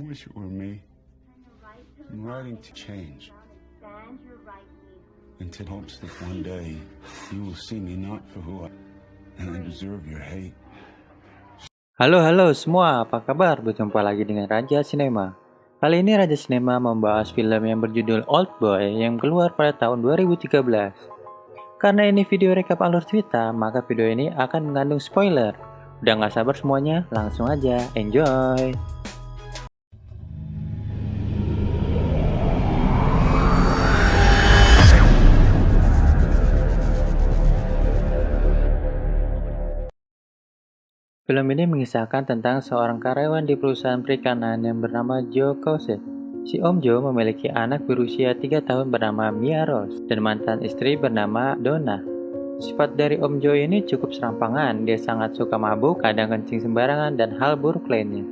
wish it were me. I'm writing to change. And to hopes that one day you will see me not for who I am, and I deserve your hate. Halo semua, apa kabar? Berjumpa lagi dengan Raja Sinema. Kali ini Raja Sinema membahas film yang berjudul Old Boy yang keluar pada tahun 2013. Karena ini video rekap alur cerita, maka video ini akan mengandung spoiler. Udah gak sabar semuanya, langsung aja, enjoy! Film ini mengisahkan tentang seorang karyawan di perusahaan perikanan yang bernama Joe Cosette. Si Om Joe memiliki anak berusia 3 tahun bernama Mia Rose dan mantan istri bernama Donna. Sifat dari Om Joe ini cukup serampangan, dia sangat suka mabuk, kadang kencing sembarangan, dan hal buruk lainnya.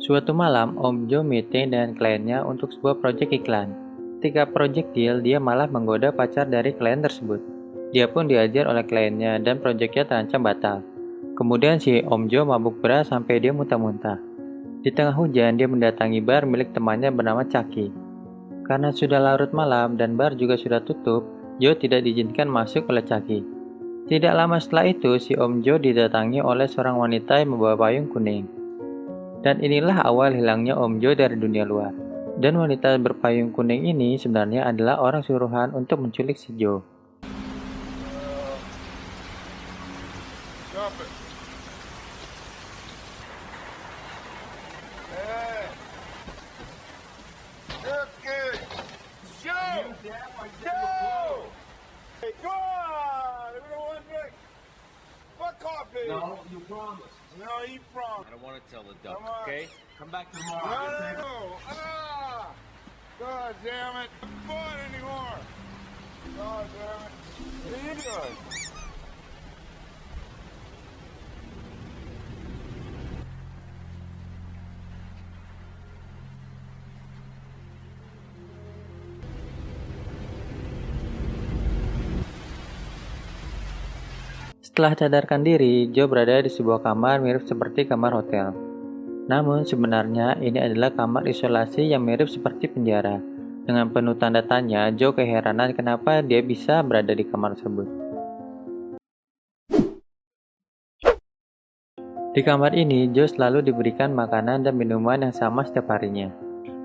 Suatu malam, Om Joe meeting dengan kliennya untuk sebuah proyek iklan. Ketika proyek deal, dia malah menggoda pacar dari klien tersebut. Dia pun diajar oleh kliennya dan proyeknya terancam batal. Kemudian si Om Joe mabuk berat sampai dia muntah-muntah. Di tengah hujan, dia mendatangi bar milik temannya bernama Chucky. Karena sudah larut malam dan bar juga sudah tutup, Joe tidak diizinkan masuk oleh Chucky. Tidak lama setelah itu, si Om Joe didatangi oleh seorang wanita yang membawa payung kuning. Dan inilah awal hilangnya Om Joe dari dunia luar. Dan wanita berpayung kuning ini sebenarnya adalah orang suruhan untuk menculik si Joe. Stop it. Hey. That's good. Joe! Joe! Hey, go on! Give me one drink. What coffee? No, you promised. No, he promised. I don't want to tell the duck, Come on. okay? Come back No, tomorrow. no. Ah! God damn it. Not fun anymore. God damn it. What are you doing? Setelah sadarkan diri, Joe berada di sebuah kamar mirip seperti kamar hotel. Namun sebenarnya ini adalah kamar isolasi yang mirip seperti penjara. Dengan penuh tanda tanya, Joe keheranan kenapa dia bisa berada di kamar tersebut. Di kamar ini, Joe selalu diberikan makanan dan minuman yang sama setiap harinya.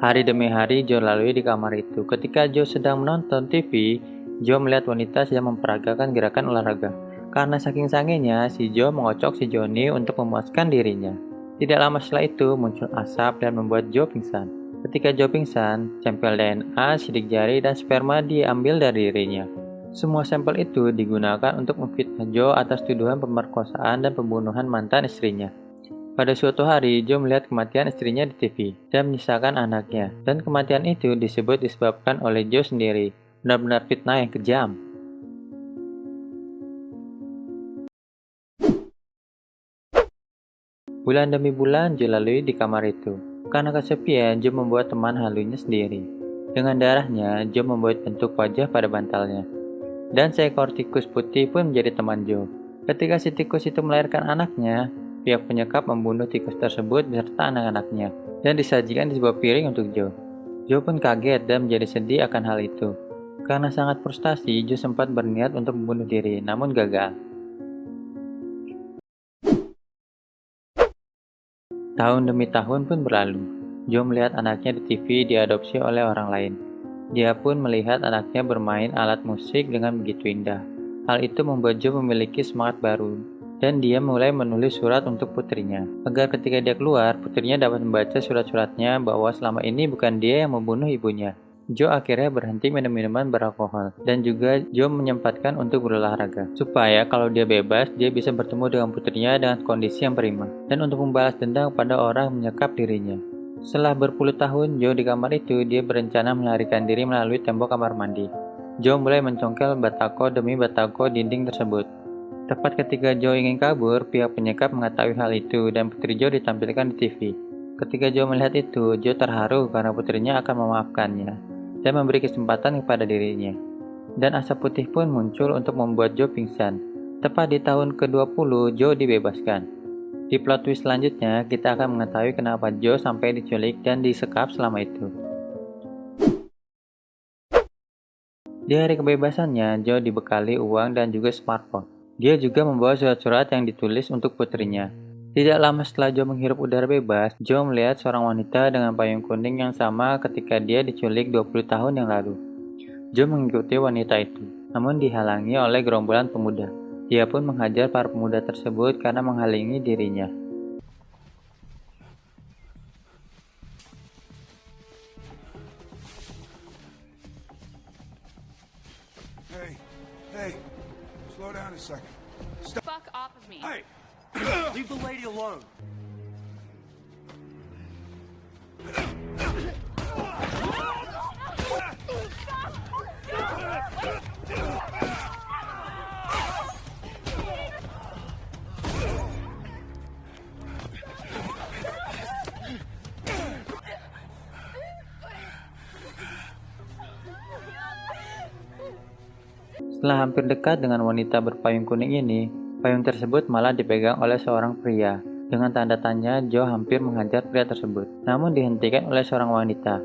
Hari demi hari Joe lalui di kamar itu. Ketika Joe sedang menonton TV, Joe melihat wanita sedang memperagakan gerakan olahraga. Karena saking sangenya, si Joe mengocok si Johnny untuk memuaskan dirinya. Tidak lama setelah itu, muncul asap dan membuat Joe pingsan. Ketika Joe pingsan, sampel DNA, sidik jari, dan sperma diambil dari dirinya. Semua sampel itu digunakan untuk memfitnah Joe atas tuduhan pemerkosaan dan pembunuhan mantan istrinya. Pada suatu hari, Joe melihat kematian istrinya di TV dan menyisakan anaknya. Dan kematian itu disebabkan oleh Joe sendiri. Benar-benar fitnah yang kejam. Bulan demi bulan Joe lalui di kamar itu. Karena kesepian, Joe membuat teman halunya sendiri. Dengan darahnya, Joe membuat bentuk wajah pada bantalnya. Dan seekor tikus putih pun menjadi teman Joe. Ketika si tikus itu melahirkan anaknya, pihak penyekap membunuh tikus tersebut beserta anak-anaknya dan disajikan di sebuah piring untuk Joe. Joe pun kaget dan menjadi sedih akan hal itu. Karena sangat frustasi, Joe sempat berniat untuk membunuh diri, namun gagal. Tahun demi tahun pun berlalu. Joe melihat anaknya di TV diadopsi oleh orang lain. Dia pun melihat anaknya bermain alat musik dengan begitu indah. Hal itu membuat Joe memiliki semangat baru, dan dia mulai menulis surat untuk putrinya, agar ketika dia keluar, putrinya dapat membaca surat-suratnya bahwa selama ini bukan dia yang membunuh ibunya. Joe akhirnya berhenti minum minuman beralkohol, dan juga Joe menyempatkan untuk berolahraga, supaya kalau dia bebas, dia bisa bertemu dengan putrinya dengan kondisi yang prima, dan untuk membalas dendam pada orang yang menyekap dirinya. Setelah berpuluh tahun Joe di kamar itu, dia berencana melarikan diri melalui tembok kamar mandi. Joe mulai mencongkel batako demi batako dinding tersebut. Tepat ketika Joe ingin kabur, pihak penyekap mengetahui hal itu dan putri Joe ditampilkan di TV. Ketika Joe melihat itu, Joe terharu karena putrinya akan memaafkannya dan memberi kesempatan kepada dirinya. Dan asap putih pun muncul untuk membuat Joe pingsan. Tepat di tahun ke-20, Joe dibebaskan. Di plot twist selanjutnya, kita akan mengetahui kenapa Joe sampai diculik dan disekap selama itu. Di hari kebebasannya, Joe dibekali uang dan juga smartphone. Dia juga membawa surat-surat yang ditulis untuk putrinya. Tidak lama setelah Joe menghirup udara bebas, Joe melihat seorang wanita dengan payung kuning yang sama ketika dia diculik 20 tahun yang lalu. Joe mengikuti wanita itu, namun dihalangi oleh gerombolan pemuda. Dia pun menghajar para pemuda tersebut karena menghalangi dirinya. Hey, slow down a second. Fuck off of me. Hey, leave the lady alone. Setelah hampir dekat dengan wanita berpayung kuning ini, payung tersebut malah dipegang oleh seorang pria. Dengan tanda tanya, Joe hampir menghajar pria tersebut, namun dihentikan oleh seorang wanita.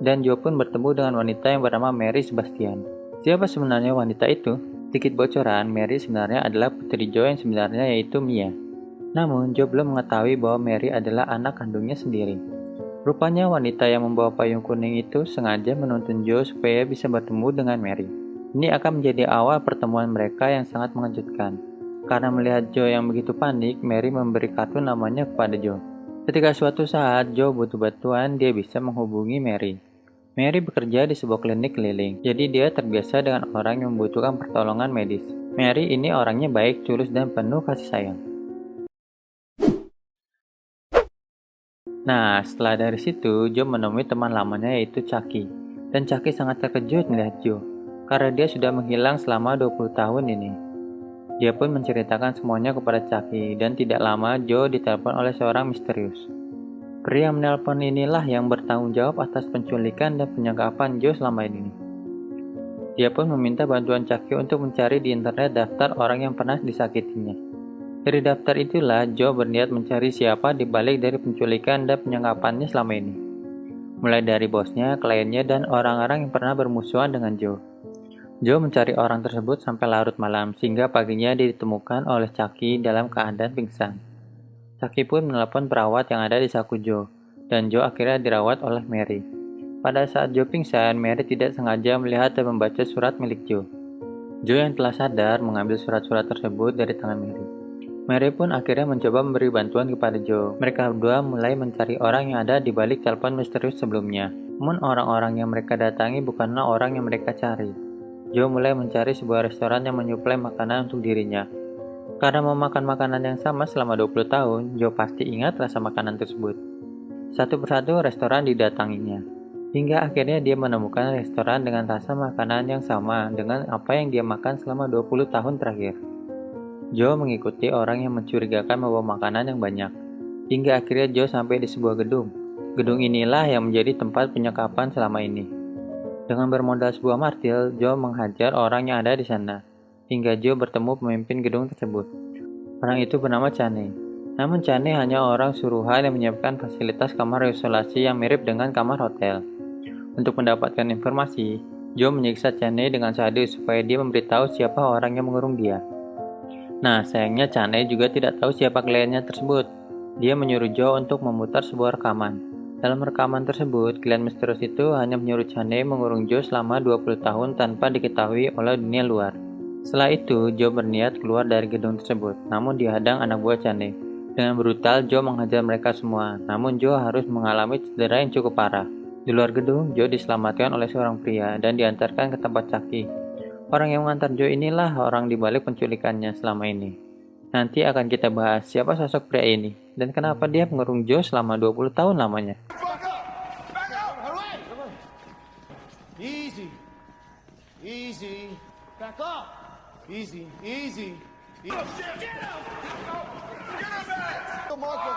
Dan Joe pun bertemu dengan wanita yang bernama Mary Sebastian. Siapa sebenarnya wanita itu? Sedikit bocoran, Mary sebenarnya adalah putri Joe yang sebenarnya yaitu Mia. Namun, Joe belum mengetahui bahwa Mary adalah anak kandungnya sendiri. Rupanya wanita yang membawa payung kuning itu sengaja menuntun Joe supaya bisa bertemu dengan Mary. Ini akan menjadi awal pertemuan mereka yang sangat mengejutkan. Karena melihat Joe yang begitu panik, Mary memberi kartu namanya kepada Joe. Ketika suatu saat Joe butuh bantuan, dia bisa menghubungi Mary. Mary bekerja di sebuah klinik keliling, jadi dia terbiasa dengan orang yang membutuhkan pertolongan medis. Mary ini orangnya baik, tulus, dan penuh kasih sayang. Nah, setelah dari situ, Joe menemui teman lamanya yaitu Chucky. Dan Chucky sangat terkejut melihat Joe, karena dia sudah menghilang selama 20 tahun ini. Dia pun menceritakan semuanya kepada Chucky, dan tidak lama Joe ditelepon oleh seorang misterius. Pria yang menelpon inilah yang bertanggung jawab atas penculikan dan penyekapan Joe selama ini. Dia pun meminta bantuan Chucky untuk mencari di internet daftar orang yang pernah disakitinya. Dari daftar itulah Joe berniat mencari siapa di balik dari penculikan dan penyekapannya selama ini. Mulai dari bosnya, kliennya, dan orang-orang yang pernah bermusuhan dengan Joe. Joe mencari orang tersebut sampai larut malam, sehingga paginya dia ditemukan oleh Chucky dalam keadaan pingsan. Chucky pun menelpon perawat yang ada di saku Joe, dan Joe akhirnya dirawat oleh Mary. Pada saat Joe pingsan, Mary tidak sengaja melihat dan membaca surat milik Joe. Joe yang telah sadar mengambil surat-surat tersebut dari tangan Mary. Mary pun akhirnya mencoba memberi bantuan kepada Joe. Mereka berdua mulai mencari orang yang ada di balik telepon misterius sebelumnya. Namun orang-orang yang mereka datangi bukanlah orang yang mereka cari. Joe mulai mencari sebuah restoran yang menyuplai makanan untuk dirinya. Karena mau makan makanan yang sama selama 20 tahun, Joe pasti ingat rasa makanan tersebut. Satu persatu restoran didatanginya. Hingga akhirnya dia menemukan restoran dengan rasa makanan yang sama dengan apa yang dia makan selama 20 tahun terakhir. Joe mengikuti orang yang mencurigakan membawa makanan yang banyak. Hingga akhirnya Joe sampai di sebuah gedung. Gedung inilah yang menjadi tempat penyekapan selama ini. Dengan bermodal sebuah martil, Joe menghajar orang yang ada di sana. Hingga Joe bertemu pemimpin gedung tersebut. Orang itu bernama Chane. Namun Chane hanya orang suruhan yang menyiapkan fasilitas kamar isolasi yang mirip dengan kamar hotel. Untuk mendapatkan informasi, Joe menyiksa Chane dengan sadis supaya dia memberitahu siapa orang yang mengurung dia. Nah, sayangnya Chane juga tidak tahu siapa kliennya tersebut. Dia menyuruh Joe untuk memutar sebuah rekaman. Dalam rekaman tersebut, klien misterius itu hanya menyuruh Chane mengurung Joe selama 20 tahun tanpa diketahui oleh dunia luar. Setelah itu, Joe berniat keluar dari gedung tersebut, namun dihadang anak buah Chane. Dengan brutal, Joe menghajar mereka semua, namun Joe harus mengalami cedera yang cukup parah. Di luar gedung, Joe diselamatkan oleh seorang pria dan diantarkan ke tempat Chucky. Orang yang mengantar Joe inilah orang di balik penculikannya selama ini. Nanti akan kita bahas siapa sosok pria ini dan kenapa dia mengurung Joe selama 20 tahun lamanya. Back up! Back up! Hurry! Easy. Easy. Back up. Easy. Easy. Get up! Get up! Get up, man! Marco.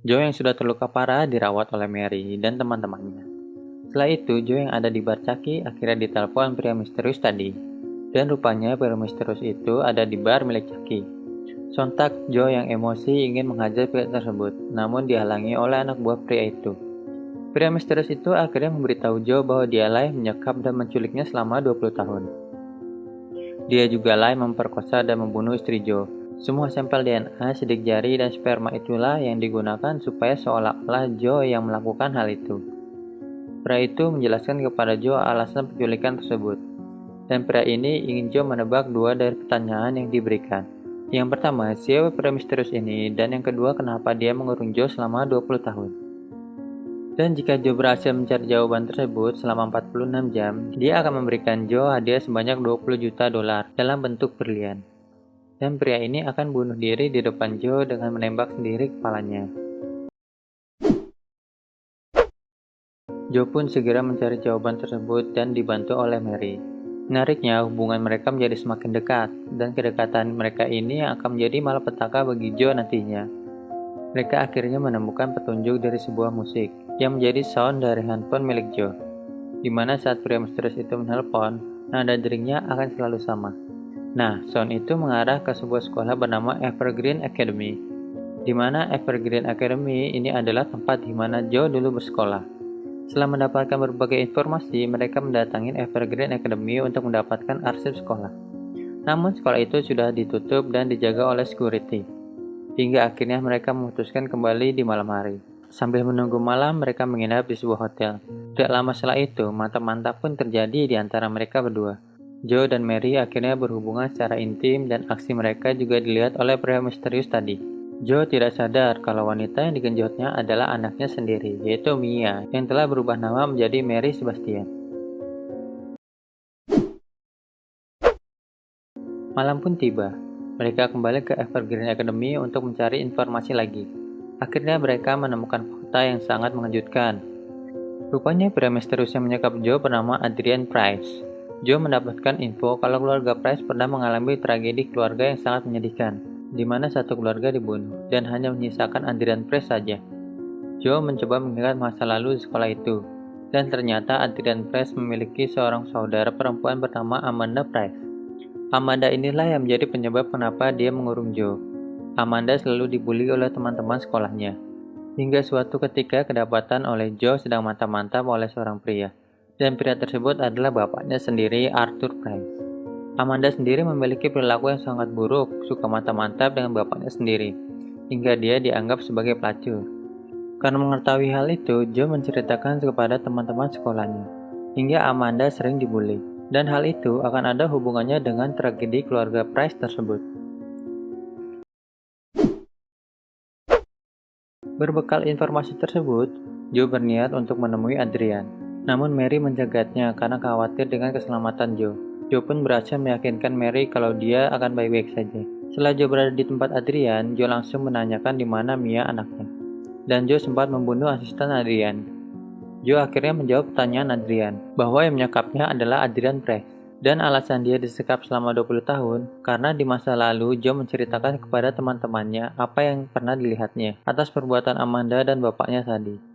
Joe yang sudah terluka parah dirawat oleh Mary dan teman-temannya. Setelah itu, Joe yang ada di bar Chucky akhirnya ditelepon pria misterius tadi. Dan rupanya pria misterius itu ada di bar milik Chucky. Sontak, Joe yang emosi ingin menghajar pria tersebut, namun dihalangi oleh anak buah pria itu. Pria misterius itu akhirnya memberitahu Joe bahwa dialah yang menyekap dan menculiknya selama 20 tahun. Dia juga lah yang memperkosa dan membunuh istri Joe. Semua sampel DNA, sidik jari, dan sperma itulah yang digunakan supaya seolah-olah Joe yang melakukan hal itu. Pria itu menjelaskan kepada Joe alasan penculikan tersebut. Dan pria ini ingin Joe menebak dua dari pertanyaan yang diberikan. Yang pertama, siapa pria misterius ini? Dan yang kedua, kenapa dia mengurung Joe selama 20 tahun? Dan jika Joe berhasil mencari jawaban tersebut selama 46 jam, dia akan memberikan Joe hadiah sebanyak 20 juta dolar dalam bentuk berlian. Dan pria ini akan bunuh diri di depan Joe dengan menembak sendiri kepalanya. Joe pun segera mencari jawaban tersebut dan dibantu oleh Mary. Menariknya, hubungan mereka menjadi semakin dekat, dan kedekatan mereka ini akan menjadi malapetaka bagi Joe nantinya. Mereka akhirnya menemukan petunjuk dari sebuah musik, yang menjadi sound dari handphone milik Joe, di mana saat pria misterius itu menelpon, nada deringnya akan selalu sama. Nah, sound itu mengarah ke sebuah sekolah bernama Evergreen Academy, di mana Evergreen Academy ini adalah tempat di mana Joe dulu bersekolah. Setelah mendapatkan berbagai informasi, mereka mendatangi Evergreen Academy untuk mendapatkan arsip sekolah. Namun sekolah itu sudah ditutup dan dijaga oleh security, hingga akhirnya mereka memutuskan kembali di malam hari. Sambil menunggu malam, mereka menginap di sebuah hotel. Tidak lama setelah itu, mantap-mantap pun terjadi di antara mereka berdua. Joe dan Mary akhirnya berhubungan secara intim dan aksi mereka juga dilihat oleh pria misterius tadi. Joe tidak sadar kalau wanita yang digenjotnya adalah anaknya sendiri, yaitu Mia, yang telah berubah nama menjadi Mary Sebastian. Malam pun tiba. Mereka kembali ke Evergreen Academy untuk mencari informasi lagi. Akhirnya mereka menemukan fakta yang sangat mengejutkan. Rupanya pria misterius yang menyekap Joe bernama Adrian Price. Joe mendapatkan info kalau keluarga Price pernah mengalami tragedi keluarga yang sangat menyedihkan, di mana satu keluarga dibunuh dan hanya menyisakan Adrian Price saja. Joe mencoba mengingat masa lalu di sekolah itu, dan ternyata Adrian Price memiliki seorang saudara perempuan bernama Amanda Price. Amanda inilah yang menjadi penyebab kenapa dia mengurung Joe. Amanda selalu dibully oleh teman-teman sekolahnya, hingga suatu ketika kedapatan oleh Joe sedang mantap-mantap oleh seorang pria. Dan pria tersebut adalah bapaknya sendiri, Arthur Price. Amanda sendiri memiliki perilaku yang sangat buruk, suka mantap-mantap dengan bapaknya sendiri, hingga dia dianggap sebagai pelacur. Karena mengetahui hal itu, Joe menceritakan kepada teman-teman sekolahnya, hingga Amanda sering dibully. Dan hal itu akan ada hubungannya dengan tragedi keluarga Price tersebut. Berbekal informasi tersebut, Joe berniat untuk menemui Adrian. Namun Mary menjagatnya karena khawatir dengan keselamatan Joe. Joe pun berhasil meyakinkan Mary kalau dia akan baik-baik saja. Setelah Joe berada di tempat Adrian, Joe langsung menanyakan di mana Mia anaknya. Dan Joe sempat membunuh asisten Adrian. Joe akhirnya menjawab pertanyaan Adrian, bahwa yang menyekapnya adalah Adrian Price. Dan alasan dia disekap selama 20 tahun, karena di masa lalu Joe menceritakan kepada teman-temannya apa yang pernah dilihatnya atas perbuatan Amanda dan bapaknya tadi.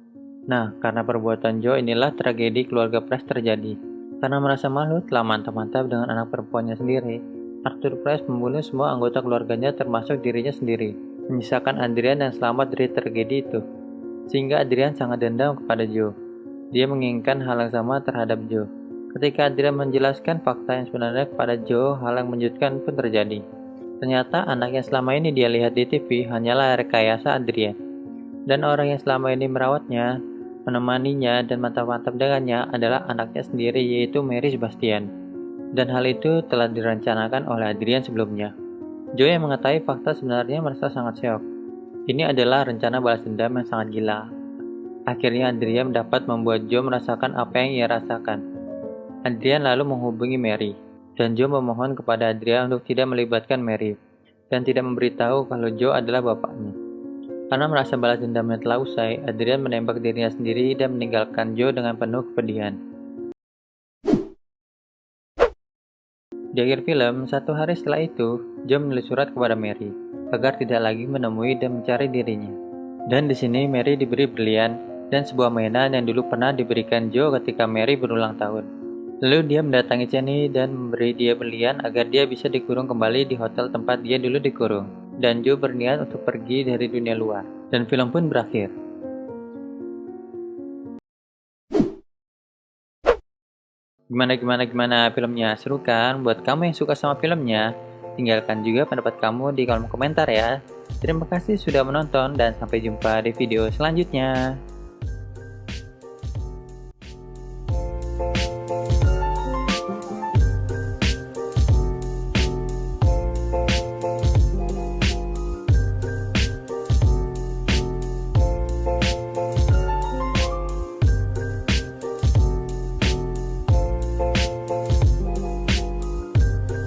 Nah, karena perbuatan Joe inilah tragedi keluarga Price terjadi. Karena merasa malu telah mantap-mantap dengan anak perempuannya sendiri, Arthur Price membunuh semua anggota keluarganya termasuk dirinya sendiri, menyisakan Adrian yang selamat dari tragedi itu. Sehingga Adrian sangat dendam kepada Joe. Dia menginginkan hal yang sama terhadap Joe. Ketika Adrian menjelaskan fakta yang sebenarnya kepada Joe, hal yang menunjukkan pun terjadi. Ternyata anak yang selama ini dia lihat di TV hanyalah rekayasa Adrian. Dan orang yang selama ini merawatnya, menemaninya dan mantap-mantap dengannya adalah anaknya sendiri, yaitu Mary Sebastian. Dan hal itu telah direncanakan oleh Adrian sebelumnya. Joe yang mengetahui fakta sebenarnya merasa sangat syok. Ini adalah rencana balas dendam yang sangat gila. Akhirnya Adrian dapat membuat Joe merasakan apa yang ia rasakan. Adrian lalu menghubungi Mary. dan Joe memohon kepada Adrian untuk tidak melibatkan Mary dan tidak memberitahu kalau Joe adalah bapaknya. Karena merasa balas dendamnya telah usai, Adrian menembak dirinya sendiri dan meninggalkan Joe dengan penuh kepedihan. Di akhir film, 1 hari setelah itu, Joe menulis surat kepada Mary agar tidak lagi menemui dan mencari dirinya. Dan di sini Mary diberi berlian dan sebuah mainan yang dulu pernah diberikan Joe ketika Mary berulang tahun. Lalu dia mendatangi Jenny dan memberi dia berlian agar dia bisa dikurung kembali di hotel tempat dia dulu dikurung. Dan Joe berniat untuk pergi dari dunia luar. Dan film pun berakhir. Gimana filmnya? Seru kan? Buat kamu yang suka sama filmnya, tinggalkan juga pendapat kamu di kolom komentar ya. Terima kasih sudah menonton dan sampai jumpa di video selanjutnya.